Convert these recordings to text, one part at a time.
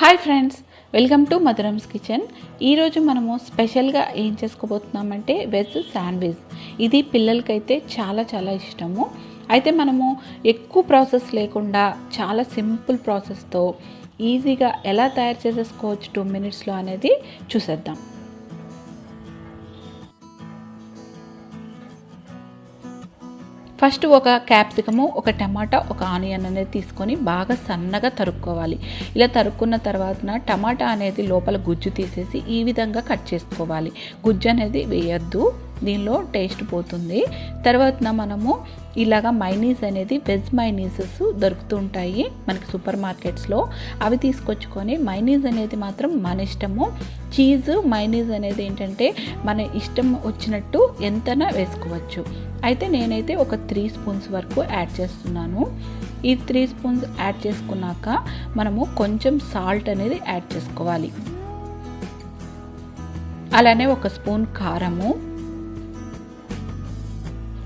Hi friends, welcome to Madhuram's kitchen. ఈరోజు మనము స్పెషల్గా ఏం చేసుకోబోతున్నామంటే వెజ్ శాండ్విచ్. ఇది పిల్లలకైతే చాలా ఇష్టము. అయితే మనము ఎక్కువ ప్రాసెస్ లేకుండా చాలా సింపుల్ ప్రాసెస్తో ఈజీగా ఎలా తయారు చేసేసుకోవచ్చు 2 minutesలో అనేది చూసేద్దాం. ఫస్ట్ ఒక క్యాప్సికము, ఒక టమాటా, ఒక ఆనియన్ అనేది తీసుకొని బాగా సన్నగా తరుక్కోవాలి. ఇలా తరుక్కున్న తర్వాత టమాటా అనేది లోపల గుజ్జు తీసేసి ఈ విధంగా కట్ చేసుకోవాలి. గుజ్జు అనేది వేయద్దు, దీనిలో టేస్ట్ పోతుంది. తర్వాత మనము ఇలాగా మైనీస్ అనేది వెజ్ మైనీసెస్ దొరుకుతుంటాయి మనకి సూపర్ మార్కెట్స్లో. అవి తీసుకొచ్చుకొని మైనీస్ అనేది మాత్రం మన ఇష్టము. చీజ్ మైనీస్ అనేది ఏంటంటే మన ఇష్టం వచ్చినట్టు ఎంతైనా వేసుకోవచ్చు. అయితే నేనైతే ఒక 3 spoons వరకు యాడ్ చేస్తున్నాను. ఈ 3 spoons యాడ్ చేసుకున్నాక మనము కొంచెం సాల్ట్ అనేది యాడ్ చేసుకోవాలి. అలానే 1 spoon కారము,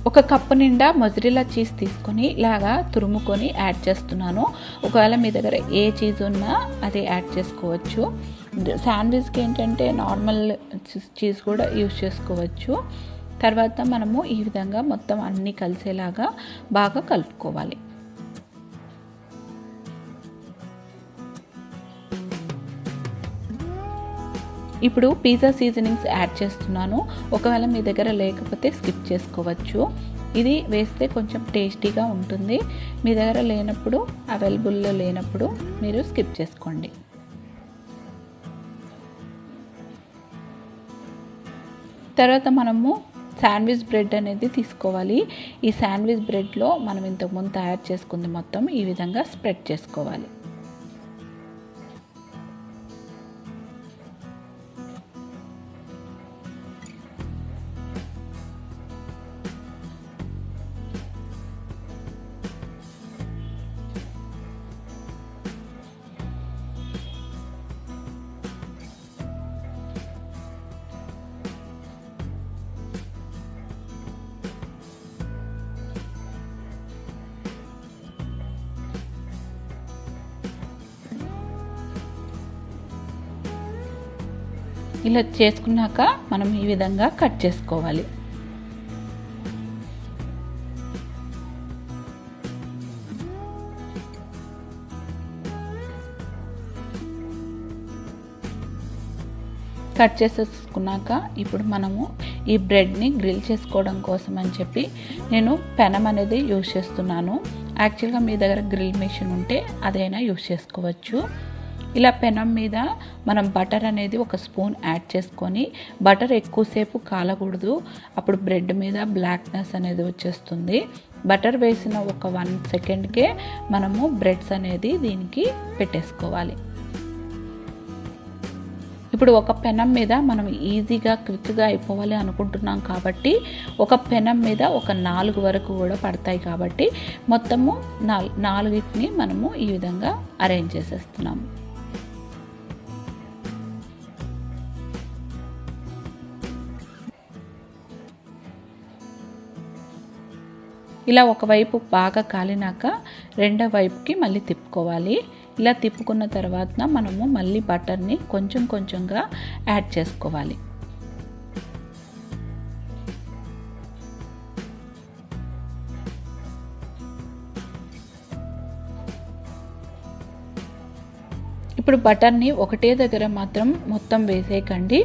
1 కప్పు నిండా మొజరెల్లా చీజ్ తీసుకొని ఇలాగా తురుముకొని యాడ్ చేస్తున్నాను. ఒకవేళ మీ దగ్గర ఏ చీజ్ ఉన్నా అది యాడ్ చేసుకోవచ్చు. శాండ్విచ్కి ఏంటంటే నార్మల్ చీజ్ కూడా యూజ్ చేసుకోవచ్చు. తర్వాత మనము ఈ విధంగా మొత్తం అన్నీ కలిసేలాగా బాగా కలుపుకోవాలి. ఇప్పుడు పిజ్జా సీజనింగ్స్ యాడ్ చేస్తున్నాను. ఒకవేళ మీ దగ్గర లేకపోతే స్కిప్ చేసుకోవచ్చు. ఇది వేస్తే కొంచెం టేస్టీగా ఉంటుంది. మీ దగ్గర లేనప్పుడు, అవైలబుల్లో లేనప్పుడు మీరు స్కిప్ చేసుకోండి. తర్వాత మనము శాండ్విచ్ బ్రెడ్ అనేది తీసుకోవాలి. ఈ శాండ్విచ్ బ్రెడ్లో మనం ఇంతకుముందు తయారు చేసుకుంది మొత్తం ఈ విధంగా స్ప్రెడ్ చేసుకోవాలి. ఇలా చేసుకున్నాక మనం ఈ విధంగా కట్ చేసుకోవాలి. కట్ చేసేసుకున్నాక ఇప్పుడు మనము ఈ బ్రెడ్ని గ్రిల్ చేసుకోవడం కోసం అని చెప్పి నేను పెనం అనేది యూజ్ చేస్తున్నాను. యాక్చువల్గా మీ దగ్గర గ్రిల్ మెషిన్ ఉంటే అదైనా యూజ్ చేసుకోవచ్చు. ఇలా పెనం మీద మనం బటర్ అనేది 1 spoon యాడ్ చేసుకొని, బటర్ ఎక్కువసేపు కాలకూడదు, అప్పుడు బ్రెడ్ మీద బ్లాక్నెస్ అనేది వచ్చేస్తుంది. బటర్ వేసిన ఒక 1 secondకే మనము బ్రెడ్స్ అనేది దీనికి పెట్టేసుకోవాలి. ఇప్పుడు ఒక పెనం మీద మనం ఈజీగా క్విక్గా అయిపోవాలి అనుకుంటున్నాం కాబట్టి ఒక పెనం మీద ఒక 4 వరకు కూడా పడతాయి కాబట్టి మొత్తము 4ని మనము ఈ విధంగా అరేంజ్ చేసేస్తున్నాము. ఇలా ఒకవైపు బాగా కాలినాక రెండో వైపుకి మళ్ళీ తిప్పుకోవాలి. ఇలా తిప్పుకున్న తర్వాత మనము మళ్ళీ బటర్ని కొంచెంగా యాడ్ చేసుకోవాలి. ఇప్పుడు బటర్ని ఒకటే దగ్గర మాత్రం మొత్తం వేసేయకండి.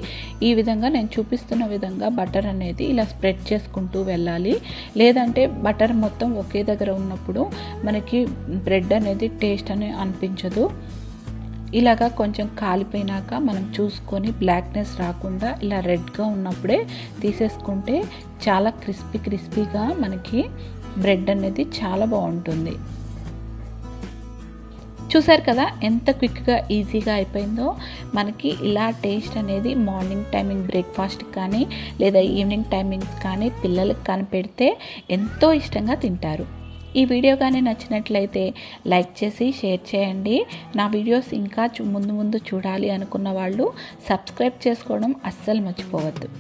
ఈ విధంగా నేను చూపిస్తున్న విధంగా బటర్ అనేది ఇలా స్ప్రెడ్ చేసుకుంటూ వెళ్ళాలి. లేదంటే బటర్ మొత్తం ఒకే దగ్గర ఉన్నప్పుడు మనకి బ్రెడ్ అనేది టేస్ట్ అని అనిపించదు. ఇలాగా కొంచెం కాలిపోయినాక మనం చూసుకొని బ్లాక్నెస్ రాకుండా ఇలా రెడ్గా ఉన్నప్పుడే తీసేసుకుంటే చాలా క్రిస్పీగా మనకి బ్రెడ్ అనేది చాలా బాగుంటుంది. చూసారు కదా ఎంత క్విక్గా ఈజీగా అయిపోయిందో. మనకి ఇలా టేస్ట్ అనేది మార్నింగ్ టైమింగ్ బ్రేక్ఫాస్ట్ కానీ లేదా ఈవినింగ్ టైమింగ్స్ కానీ పిల్లలకు కానీ పెడితే ఎంతో ఇష్టంగా తింటారు. ఈ వీడియో కానీ నచ్చినట్లయితే లైక్ చేసి షేర్ చేయండి. నా వీడియోస్ ఇంకా ముందు చూడాలి అనుకున్న వాళ్ళు సబ్స్క్రైబ్ చేసుకోవడం అస్సలు మర్చిపోవద్దు.